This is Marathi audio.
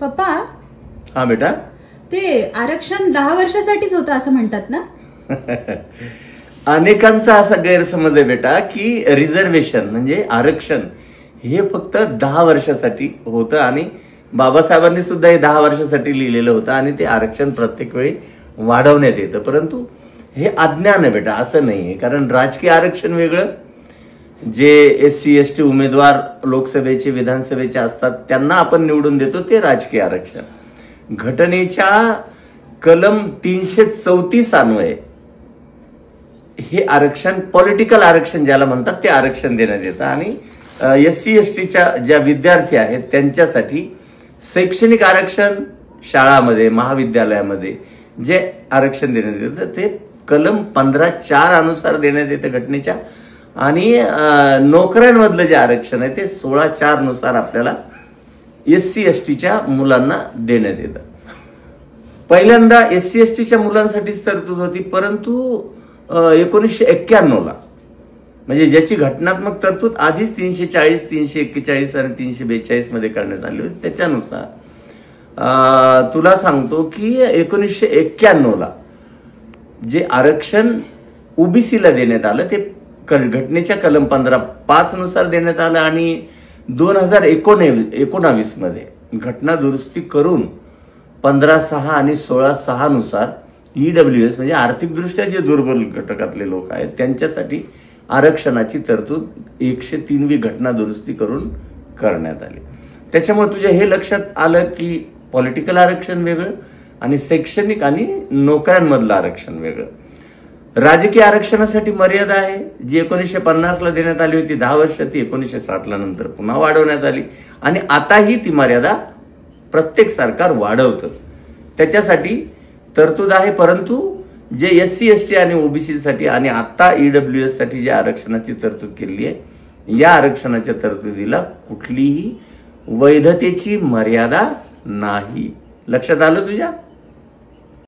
पप्पा, हा बेटा. ते आरक्षण 10 वर्षासाठीच होतं असं म्हणतात ना? अनेकांचा असा गैरसमज आहे बेटा की रिझर्वेशन म्हणजे आरक्षण हे फक्त 10 वर्षासाठी होतं आणि बाबासाहेबांनी सुद्धा हे 10 वर्षासाठी लिहिलेलं होतं आणि ते आरक्षण प्रत्येक वेळी वाढवण्यात येतं. परंतु हे अज्ञान आहे बेटा, असं नाहीये. कारण राजकीय आरक्षण वेगळं, जे SC ST उमेदवार लोकसभेचे विधानसभेचे असतात त्यांना आपण निवडून देतो ते राजकीय आरक्षण. घटनेच्या कलम 334 अन्वये हे आरक्षण पॉलिटिकल आरक्षण ज्याला म्हणतात ते आरक्षण देण्यात येतं आणि SC STच्या ज्या विद्यार्थी आहेत त्यांच्यासाठी शैक्षणिक आरक्षण शाळामध्ये महाविद्यालयामध्ये जे आरक्षण देण्यात येतं ते कलम 15(4) अनुसार देण्यात येतं घटनेच्या आणि नोकऱ्यांमधलं जे आरक्षण आहे ते 16(4) नुसार आपल्याला SC STच्या मुलांना देण्यात येतं. पहिल्यांदा SC STच्या मुलांसाठीच तरतूद होती, परंतु 1991ला म्हणजे ज्याची घटनात्मक तरतूद आधीच 340, 341 आणि 342 मध्ये करण्यात आली होती त्याच्यानुसार तुला सांगतो की 1991ला जे आरक्षण ओबीसीला देण्यात आलं ते घटनेच्या कलम 15(5) नुसार देण्यात आलं आणि 2019 मध्ये घटना दुरुस्ती करून 15(6) आणि 16(6) नुसार EWS म्हणजे आर्थिकदृष्ट्या जे दुर्बल घटकातले लोक आहेत त्यांच्यासाठी आरक्षणाची तरतूद 103वी घटना दुरुस्ती करून करण्यात आली. त्याच्यामुळे तुझ्या हे लक्षात आलं की पॉलिटिकल आरक्षण वेगळं आणि शैक्षणिक आणि नोकऱ्यांमधलं आरक्षण वेगळं. राजकीय आरक्षणासाठी मर्यादा आहे जी 1950ला देण्यात आली होती 10 वर्ष, ती 1960ला नंतर पुन्हा वाढवण्यात आली आणि आताही ती मर्यादा प्रत्येक सरकार वाढवतं. त्याच्यासाठी तरतूद आहे. परंतु जे SC ST आणि ओबीसी साठी आणि आता EWS साठी जे आरक्षणाची तरतूद केली आहे या आरक्षणाच्या तरतुदीला कुठलीही वैधतेची मर्यादा नाही. लक्षात आलं तुझ्या?